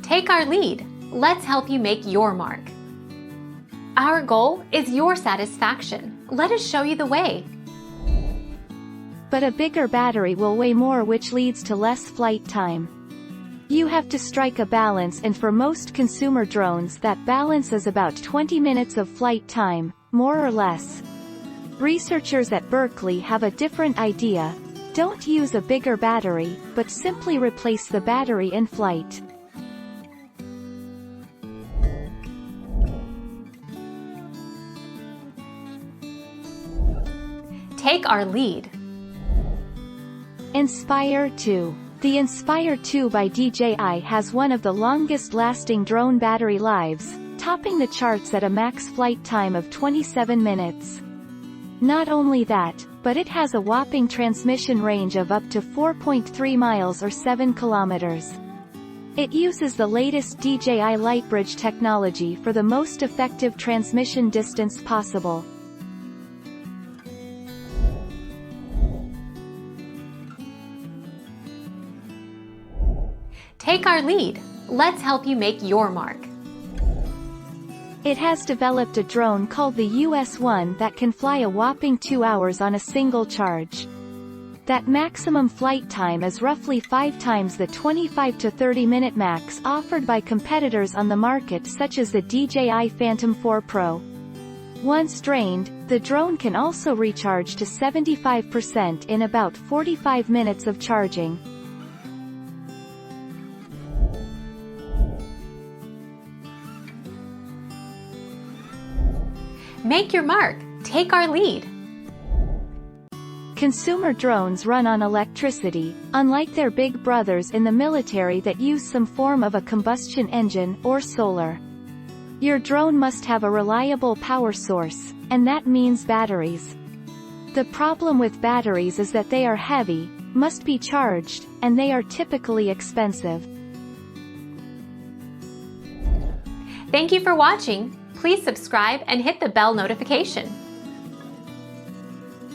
Take our lead. Let's help you make your mark. Our goal is your satisfaction. Let us show you the way. But a bigger battery will weigh more, which leads to less flight time. You have to strike a balance, and for most consumer drones that balance is about 20 minutes of flight time, more or less. Researchers at Berkeley have a different idea. Don't use a bigger battery, but simply replace the battery in flight. Take our lead. Inspire 2. The Inspire 2 by DJI has one of the longest-lasting drone battery lives, topping the charts at a max flight time of 27 minutes. Not only that, but it has a whopping transmission range of up to 4.3 miles or 7 kilometers. It uses the latest DJI Lightbridge technology for the most effective transmission distance possible. Take our lead. Let's help you make your mark. It has developed a drone called the US-1 that can fly a whopping 2 hours on a single charge. That maximum flight time is roughly 5 times the 25 to 30-minute max offered by competitors on the market, such as the DJI Phantom 4 Pro. Once drained, the drone can also recharge to 75% in about 45 minutes of charging. Make your mark. Take our lead. Consumer drones run on electricity, unlike their big brothers in the military that use some form of a combustion engine or solar. Your drone must have a reliable power source, and that means batteries. The problem with batteries is that they are heavy, must be charged, and they are typically expensive. Thank you for watching. Please subscribe and hit the bell notification.